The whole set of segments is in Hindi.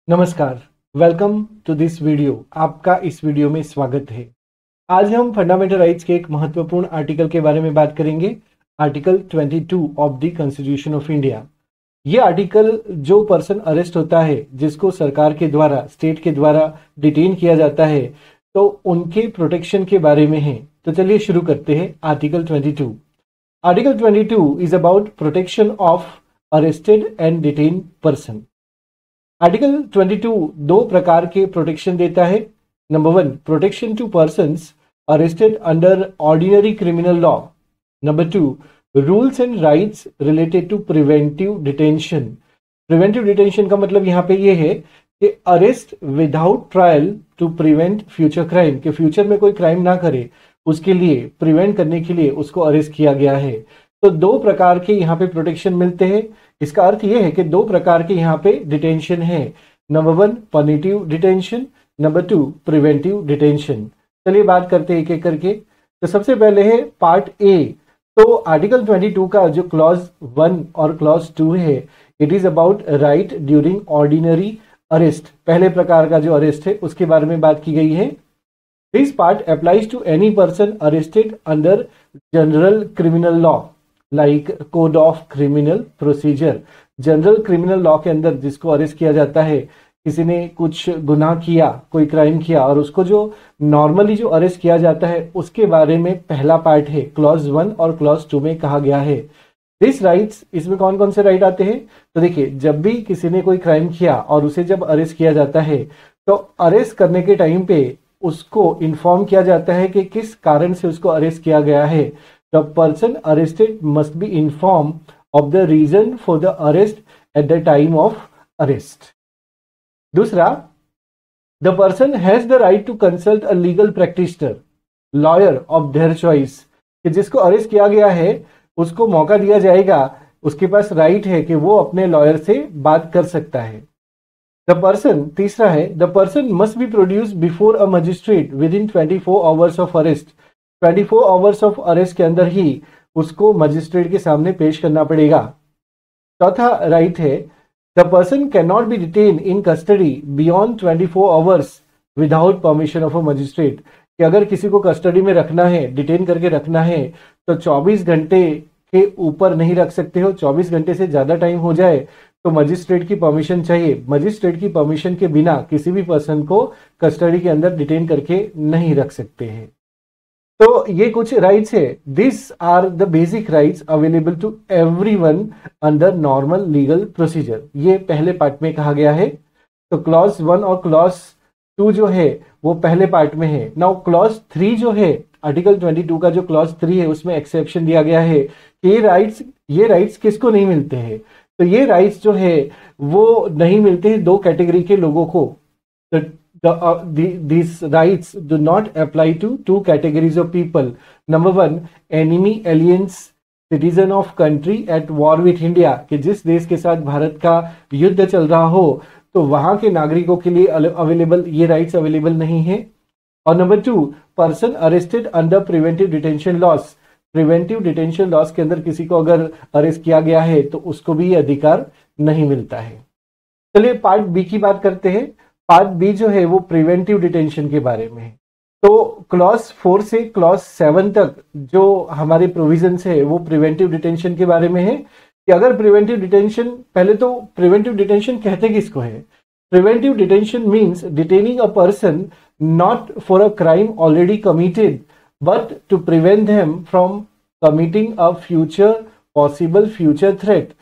नमस्कार, वेलकम टू दिस वीडियो। आपका इस वीडियो में स्वागत है। आज हम फंडामेंटल राइट्स के एक महत्वपूर्ण आर्टिकल के बारे में बात करेंगे, article 22 of the constitution of India. ये आर्टिकल जो पर्सन अरेस्ट होता है, जिसको सरकार के द्वारा, स्टेट के द्वारा डिटेन किया जाता है, तो उनके प्रोटेक्शन के बारे में है। तो चलिए शुरू करते हैं। Article 22। Article 22 is about protection of arrested and detain person. Article 22 दो प्रकार के प्रोटेक्शन देता है। Number 1, protection to persons arrested under ordinary criminal law. Number 2, rules and rights related to preventive detention. Preventive detention का मतलब यहाँ पे ये है कि arrest without trial to prevent future crime, कि फ्यूचर में कोई क्राइम ना करे उसके लिए, प्रिवेंट करने के लिए उसको अरेस्ट किया गया है। तो दो प्रकार के यहाँ पे प्रोटेक्शन मिलते हैं। इसका अर्थ यह है कि दो प्रकार के यहाँ पे डिटेंशन है। Number 1, punitive detention. Number 2, preventive detention. चलिए बात करते हैं एक एक करके। तो सबसे पहले है पार्ट ए। तो आर्टिकल 22 का जो क्लॉज 1 और क्लॉज 2 है, it is about right during ordinary arrest. पहले प्रकार का जो अरेस्ट है उसके बारे में बात की गई है। This part applies to any person arrested under general criminal law like code of criminal procedure. General criminal law के अंदर जिसको अरेस्ट किया जाता है, किसी ने कुछ गुनाह किया, कोई क्राइम किया, और उसको जो नॉर्मली जो अरेस्ट किया जाता है उसके बारे में पहला पार्ट है, क्लॉज 1 और क्लॉज 2 में कहा गया है। दिस राइट्स, इसमें कौन कौन से राइट आते हैं? तो देखिए, जब भी किसी ने कोई क्राइम किया और उसे जब अरेस्ट किया जाता है, तो अरेस्ट करने के टाइम पे उसको इन्फॉर्म किया जाता है कि किस कारण से उसको अरेस्ट किया गया है। The person arrested must be informed of the reason for the arrest at the time of arrest. दूसरा, the person has the right to consult a legal practitioner, lawyer of their choice। कि जिसको अरेस्ट किया गया है उसको मौका दिया जाएगा, उसके पास राइट है कि वो अपने लॉयर से बात कर सकता है। The person, तीसरा है, the person must be produced before a magistrate within 24 hours of arrest। 24 hours of arrest के अंदर ही उसको मजिस्ट्रेट के सामने पेश करना पड़ेगा। चौथा राइट है, the person can not B detain in custody beyond 24 hours without permission of a magistrate. कि अगर किसी को कस्टडी में रखना है, डिटेन करके रखना है, तो 24 घंटे के ऊपर नहीं रख सकते हो। 24 घंटे से ज्यादा टाइम हो जाए तो मजिस्ट्रेट की परमिशन चाहिए। मजिस्ट्रेट की परमिशन के बिना किसी भी पर्सन को कस्टडी के अंदर डिटेन करके नहीं रख सकते हैं। तो ये कुछ राइट्स है। This are the basic rights available to everyone under normal legal procedure. ये पहले पार्ट में कहा गया है। तो क्लॉज 1 और क्लॉज 2 जो है वो पहले पार्ट में है। नाउ क्लॉज 3 जो है, आर्टिकल 22 का जो क्लॉज 3 है, उसमें एक्सेप्शन दिया गया है कि ये राइट्स किसको नहीं मिलते हैं। तो ये राइट्स जो है वो नहीं मिलते हैं दो कैटेगरी के लोगों को। These rights do not apply to two categories of people. Number 1, enemy aliens citizen of country at war with India। कि जिस देश के साथ भारत का युद्ध चल रहा हो तो वहां के नागरिकों के लिए अवेलेबल ये राइट्स अवेलेबल नहीं है। और number 2, person arrested under preventive detention loss. Preventive detention loss के अंदर किसी को अगर अरेस्ट किया गया है तो उसको भी ये अधिकार नहीं मिलता है। चलिए पार्ट बी की बात करते हैं। पार्ट बी जो है वो प्रिवेंटिव डिटेंशन के बारे में है। तो क्लॉज 4 से क्लॉज 7 तक जो हमारे प्रोविजंस है वो प्रिवेंटिव डिटेंशन के बारे में है। कि अगर प्रिवेंटिव डिटेंशन, पहले तो प्रिवेंटिव डिटेंशन कहते किसको है? Preventive detention means detaining a person not for a crime already committed but to prevent them from committing a future possible future threat.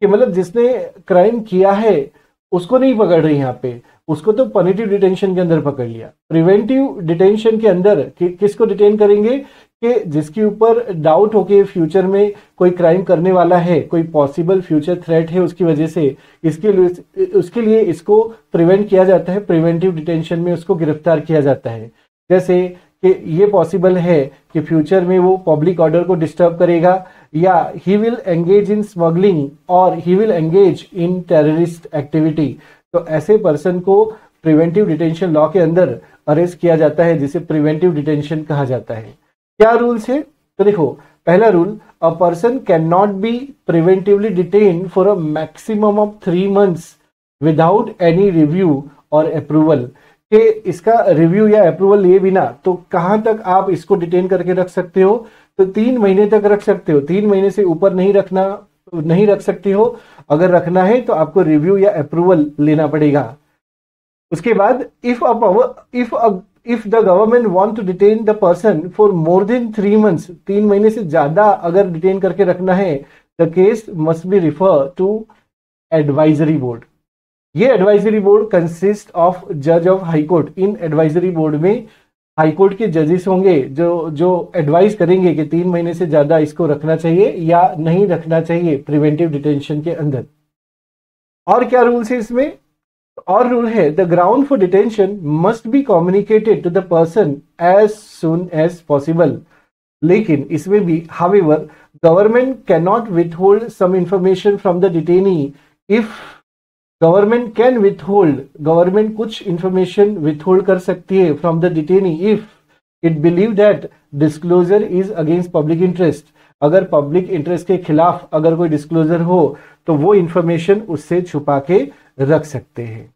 कि मतलब जिसने क्राइम किया है उसको नहीं पकड़ रही यहाँ पे, उसको तो पनिटिव डिटेंशन के अंदर पकड़ लिया। प्रिवेंटिव डिटेंशन के अंदर किसको डिटेन करेंगे? कि जिसके ऊपर डाउट हो कि फ्यूचर में कोई क्राइम करने वाला है, कोई पॉसिबल फ्यूचर थ्रेट है उसकी वजह से, उसके लिए इसको प्रिवेंट किया जाता है। प्रिवेंटिव डिटेंशन में उसको गिरफ्तार किया जाता है। जैसे कि ये पॉसिबल है कि फ्यूचर में वो पब्लिक ऑर्डर को डिस्टर्ब करेगा, या he will engage in smuggling और he will engage in terrorist activity. तो ऐसे पर्सन को प्रिवेंटिव डिटेंशन लॉ के अंदर अरेस्ट किया जाता है, जिसे प्रिवेंटिव डिटेंशन कहा जाता है। क्या रूल्स है? तो देखो, पहला rule, a person can not be preventively detain for a maximum of 3 months without any review और अप्रूवल, कि इसका रिव्यू या अप्रूवल लिए बिना तो कहां तक आप इसको डिटेन करके रख सकते हो, तो 3 महीने तक रख सकते हो, 3 महीने से ऊपर नहीं रख सकते हो। अगर रखना है तो आपको रिव्यू या अप्रूवल लेना पड़ेगा। उसके बाद if the government want to detain the person for more than 3 months, 3 महीने से ज्यादा अगर डिटेन करके रखना है, the case must be refer to advisory board. ये एडवाइजरी बोर्ड कंसिस्ट ऑफ जज ऑफ हाई कोर्ट। इन एडवाइजरी बोर्ड में हाई कोर्ट के जजेस होंगे जो एडवाइस करेंगे कि 3 महीने से ज्यादा इसको रखना चाहिए या नहीं रखना चाहिए प्रिवेंटिव डिटेंशन के अंदर। और क्या रूल्स है इसमें? और रूल है, the ground for detention must be communicated to the person as soon as possible. लेकिन इसमें भी however government can not withhold some information from the detainee if government कुछ इंफॉर्मेशन विथहोल्ड कर सकती है from the detainee if it believe that disclosure is against public interest. अगर पब्लिक इंटरेस्ट के खिलाफ अगर कोई डिस्क्लोजर हो तो वो इंफॉर्मेशन उससे छुपा के रख सकते हैं।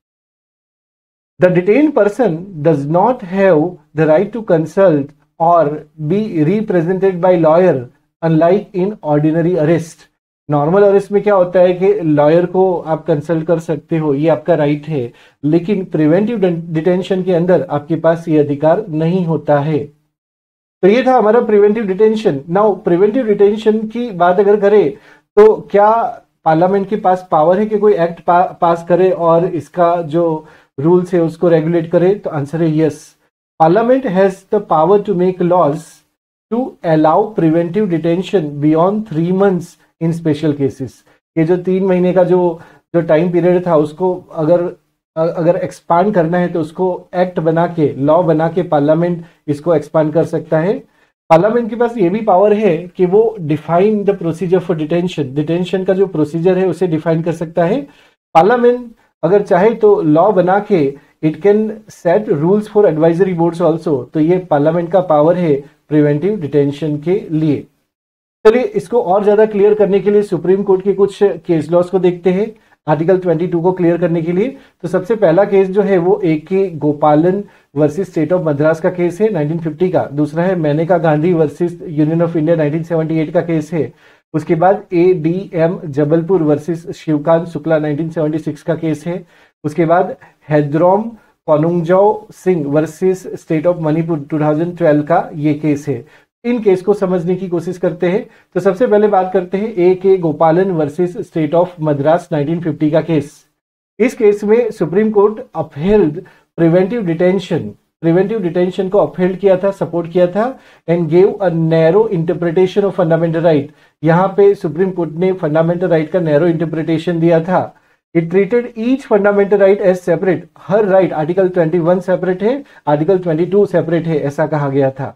The detain person does not have the right to consult और be represented by lawyer unlike in ordinary arrest. Normal arrest में क्या होता है कि लॉयर को आप कंसल्ट कर सकते हो, ये आपका राइट है, लेकिन प्रिवेंटिव डिटेंशन के अंदर आपके पास ये अधिकार नहीं होता है। तो ये था हमारा preventive detention. Now preventive detention की बात अगर करें तो क्या पार्लियामेंट के पास पावर है कि कोई एक्ट पास करे और इसका जो रूल्स है उसको रेगुलेट करे? तो आंसर है yes. Parliament has the power to make laws to allow preventive detention beyond 3 months in special cases. ये जो 3 महीने का जो टाइम पीरियड था उसको अगर एक्सपांड करना है तो उसको एक्ट बना के, लॉ बना के पार्लियामेंट इसको एक्सपांड कर सकता है। पार्लियामेंट के पास ये भी पावर है कि वो define the procedure for detention का जो प्रोसीजर है उसे डिफाइन कर सकता है। पार्लियामेंट अगर चाहे तो लॉ बना के it can set rules for advisory boards also. तो ये पार्लियामेंट का पावर है प्रिवेंटिव डिटेंशन के लिए। चलिए इसको और ज्यादा क्लियर करने के लिए सुप्रीम कोर्ट के कुछ केस लॉस को देखते हैं आर्टिकल 22 को क्लियर करने के लिए। तो सबसे पहला केस जो है वो A.K. गोपालन वर्सेस स्टेट ऑफ मद्रास का केस है 1950 का। दूसरा है Maneka Gandhi versus Union of India 1978 का केस है। उसके बाद A.D.M. जबलपुर वर्सेस शिवकांत शुक्ला 1976 का केस है। उसके बाद Haidrom Konungjao Singh versus state of Manipur 2012 का ये केस है। इन केस को समझने की कोशिश करते हैं। तो सबसे पहले बात करते हैं A.K. गोपालन वर्सेस स्टेट ऑफ मद्रास 1950 का केस। इस केस में Supreme Court upheld preventive detention को अपहेल्ड किया था, सपोर्ट किया था and gave a narrow interpretation of fundamental right. यहाँ पे सुप्रीम कोर्ट ने फंडामेंटल राइट का नैरो इंटरप्रिटेशन दिया था। It treated each fundamental right as separate. हर राइट आर्टिकल 21 सेपरेट है, आर्टिकल 22 सेपरेट है, ऐसा कहा गया था।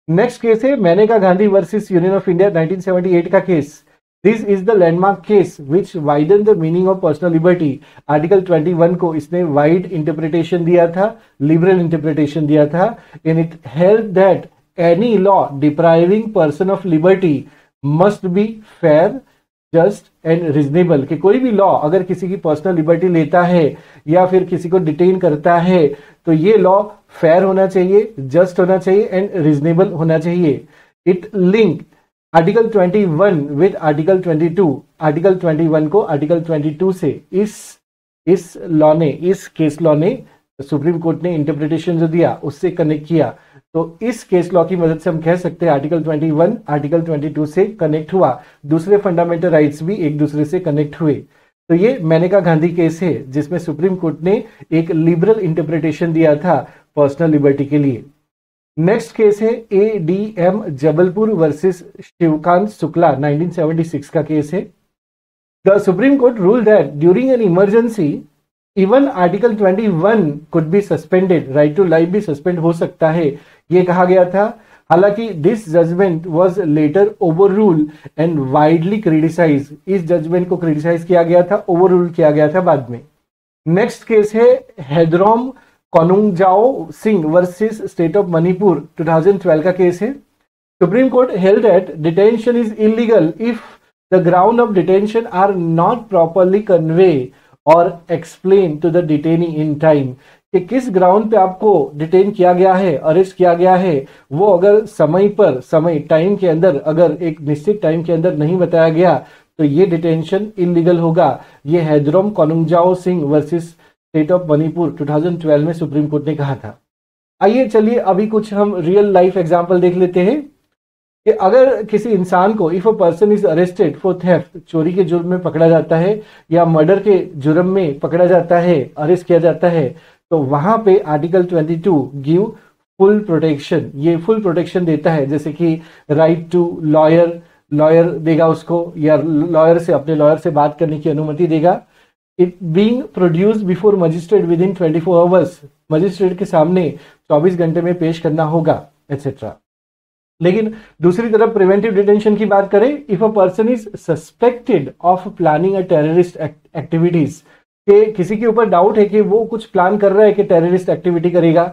नेक्स्ट केस है Maneka Gandhi versus Union of India 1978 का case. This is the landmark case which widen the meaning of personal liberty. Article 21 को इसने वाइड इंटरप्रिटेशन दिया था, लिबरल इंटरप्रिटेशन दिया था। And it held that any law depriving person of liberty must be fair, just and reasonable. कि कोई भी लॉ अगर किसी की पर्सनल लिबर्टी लेता है या फिर किसी को डिटेन करता है तो ये लॉ फेयर होना चाहिए, जस्ट होना चाहिए एंड रीजनेबल होना चाहिए। It link article 21 with article 22। Article 21 को आर्टिकल 22 से इस लॉ ने, इस केस लॉ ने, सुप्रीम कोर्ट ने इंटरप्रिटेशन जो दिया उससे कनेक्ट किया। तो इस केस लॉ की मदद से हम कह सकते हैं आर्टिकल 21 आर्टिकल 22 से कनेक्ट हुआ। दूसरे फंडामेंटल राइट्स भी एक दूसरे से कनेक्ट हुए। तो ये मेनका गांधी केस है जिसमें सुप्रीम कोर्ट ने एक लिबरल इंटरप्रिटेशन दिया था पर्सनल लिबर्टी के लिए। नेक्स्ट केस है A.D.M. जबलपुर वर्सेस शिवकांत शुक्ला 1976 का केस है। The Supreme Court rule that during an emergency even article 21 could be suspended. Right to life भी सस्पेंड हो सकता है, ये कहा गया था। हालांकि this judgement was later overrule and widely criticise. इस जजमेंट को क्रिटिसाइज किया गया था, ओवर रूल किया गया था बाद में। नेक्स्ट केस है Haidrom Konungjao Singh versus state of Manipur 2012 का केस है। Supreme Court held that detention is illegal if the ground of detention are not properly convey और explain to the detainee in time, कि किस ग्राउंड पे आपको डिटेन किया गया है, अरेस्ट किया गया है, वो अगर समय टाइम के अंदर, अगर एक निश्चित टाइम के अंदर नहीं बताया गया तो ये डिटेंशन इलीगल होगा। ये Haidrom Konungjao Singh versus state of Manipur 2012 में सुप्रीम कोर्ट ने कहा था। आइए चलिए अभी कुछ हम रियल लाइफ एग्जांपल देख लेते हैं कि अगर किसी इंसान को, if a person is arrested for theft, चोरी के जुर्म में पकड़ा जाता है या मर्डर के जुर्म में पकड़ा जाता है, अरेस्ट किया जाता है, तो वहां पे आर्टिकल 22 गिव फुल प्रोटेक्शन, ये फुल प्रोटेक्शन देता है, जैसे कि राइट टू लॉयर देगा उसको, या लॉयर से, अपने लॉयर से बात करने की अनुमति देगा। It being produce before magistrate with in 24 hours, magistrate के सामने 24 घंटे में पेश करना होगा, एटसेट्रा। लेकिन दूसरी तरफ प्रिवेंटिव डिटेंशन की बात करें, if a person is suspected of planning a terrorist activities, के किसी के ऊपर डाउट है कि वो कुछ प्लान कर रहा है कि टेररिस्ट एक्टिविटी करेगा,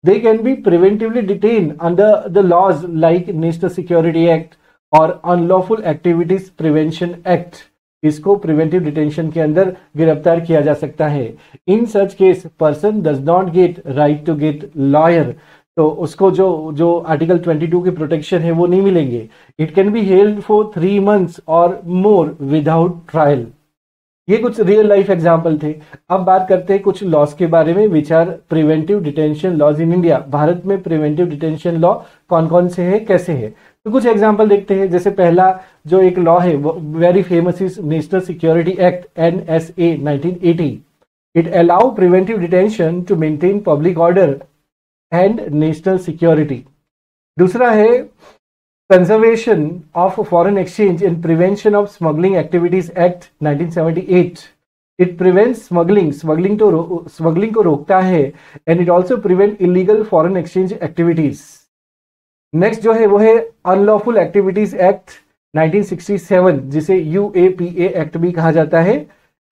they can be preventively detain under the laws like National security Act और अनलॉफुल एक्टिविटीज प्रिवेंशन एक्ट। इसको प्रिवेंटिव डिटेंशन के अंदर गिरफ्तार किया जा सकता है। In such case person does not get right to get lawyer, तो उसको जो आर्टिकल 22 की प्रोटेक्शन है वो नहीं मिलेंगे। It can be held for 3 months और मोर विदाउट ट्रायल। ये कुछ रियल लाइफ एग्जाम्पल थे। अब बात करते हैं कुछ लॉस के बारे में, which are preventive detention laws in India. Bharat में प्रिवेंटिव डिटेंशन लॉ कौन कौन से हैं, कैसे हैं, तो कुछ एग्जाम्पल देखते हैं। जैसे पहला जो एक लॉ है very famous is national security act NSA 1980। It allow preventive detention to maintain public order and national security. दूसरा है conservation of foreign exchange and prevention of smuggling activities act 1978। It prevents smuggling को रोकता है and it also prevent illegal foreign exchange activities. Next जो है वो है अनलॉफुल एक्टिविटीज एक्ट 1967, जिसे UAPA एक्ट भी कहा जाता है।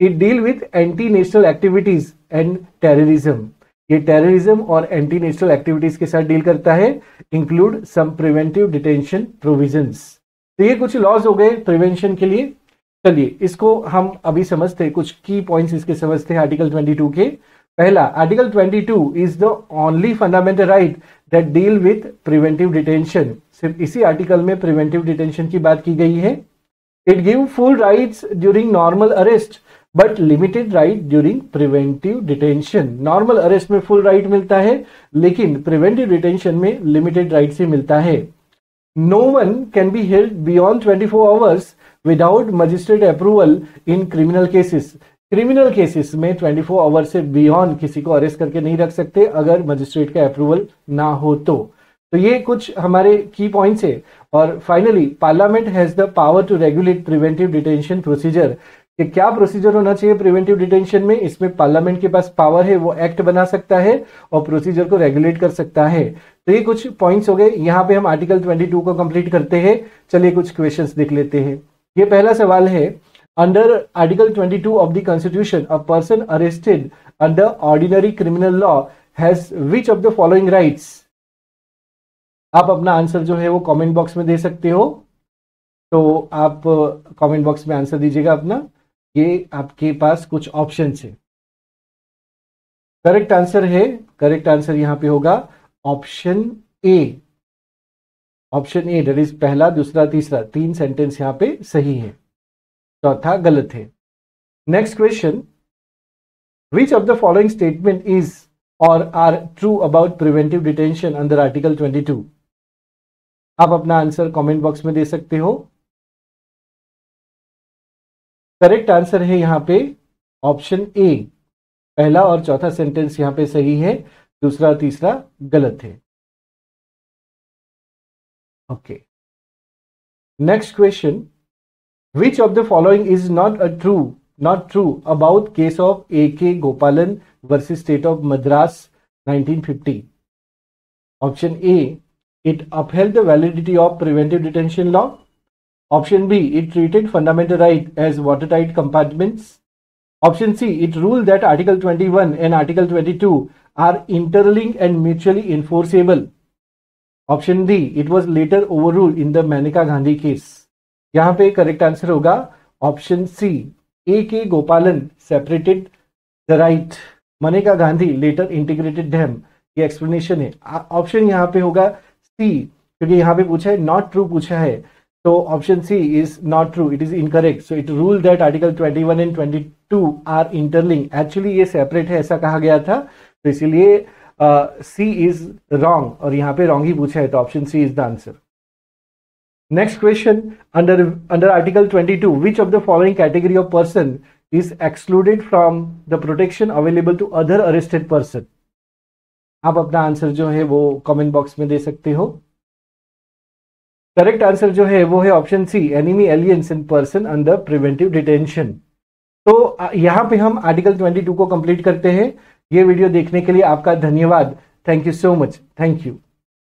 It deal with anti national activities and terrorism. ये टेररिज्म और एंटी नेशनल एक्टिविटीज के साथ डील करता है। Include some preventive detention provisions. तो ये कुछ लॉज हो गए प्रिवेंशन के लिए। चलिए इसको हम अभी समझते हैं, कुछ की पॉइंट्स इसके समझते हैं आर्टिकल 22 के। पहला, article 22 is the only fundamental right that deal with preventive detention. सिर्फ इसी आर्टिकल में प्रिवेंटिव डिटेंशन की बात की गई है। It give full rights during normal arrest but limited right during preventive detention. Normal arrest में फुल राइट मिलता है, लेकिन प्रिवेंटिव डिटेंशन में लिमिटेड राइट से मिलता है। No one can be held beyond 24 hours without magistrate approval in criminal cases. Criminal cases में 24 आवर से बियॉन्ड किसी को अरेस्ट करके नहीं रख सकते अगर मजिस्ट्रेट का अप्रूवल ना हो तो ये कुछ हमारे की पॉइंट्स है। और finally, parliament has the power to regulate preventive detention procedure. कि क्या प्रोसीजर होना चाहिए प्रिवेंटिव डिटेंशन में, इसमें पार्लियामेंट के पास पावर है, वो एक्ट बना सकता है और प्रोसीजर को रेगुलेट कर सकता है। तो ये कुछ पॉइंट्स हो गए। यहाँ पे हम आर्टिकल 22 को कंप्लीट करते हैं। चलिए कुछ क्वेश्चंस देख लेते हैं। ये पहला सवाल है, under article 22 of the constitution a person arrested under ordinary criminal law has which of the following rights. आप अपना आंसर जो है वो कमेंट बॉक्स में दे सकते हो, तो आप कमेंट बॉक्स में आंसर दीजिएगा अपना। ये आपके पास कुछ ऑप्शन है। करेक्ट आंसर यहां पे होगा option A. Option A, that is पहला, दूसरा, तीसरा, 3 सेंटेंस यहां पे सही है, चौथा गलत है। Next question, which of the following statement is or are true about preventive detention under article 22। आप अपना आंसर कमेंट बॉक्स में दे सकते हो। करेक्ट आंसर है यहां पे ऑप्शन ए। पहला और चौथा सेंटेंस यहां पे सही है, दूसरा तीसरा गलत है। Okay, next question, which of the following is not true about case of AK गोपालन versus state of Madras 1950। Option A, it upheld the validity of preventive detention law. Option B, it treated fundamental right as watertight compartments. Option C, it ruled that Article 21 and Article 22 are interlinked and mutually enforceable. Option D, it was later overruled in the Maneka Gandhi case. यहाँ पे करेक्ट आंसर होगा option C, A.K. Gopalan separated the right, Maneka Gandhi later integrated them, ये एक्सप्लेनेशन है। ऑप्शन यहाँ पे होगा सी, क्योंकि यहाँ पे पूछा है नॉट ट्रू पूछा है, तो option C is not true, it is incorrect. So it rule that article 21 and 22 are interlink, actually ये सेपरेट है ऐसा कहा गया था, तो इसीलिए सी इज रॉन्ग, और यहाँ पे रॉन्ग ही पूछा है, तो option C is the answer. Next question, under article 22 which of the following category of person is excluded from the protection available to other arrested person? आप अपना आंसर जो है वो कमेंट बॉक्स में दे सकते हो। करेक्ट आंसर जो है वो है option C, enemy aliens in person under preventive detention. तो यहां पे हम आर्टिकल 22 को कंप्लीट करते हैं। ये वीडियो देखने के लिए आपका धन्यवाद। Thank you so much. Thank you.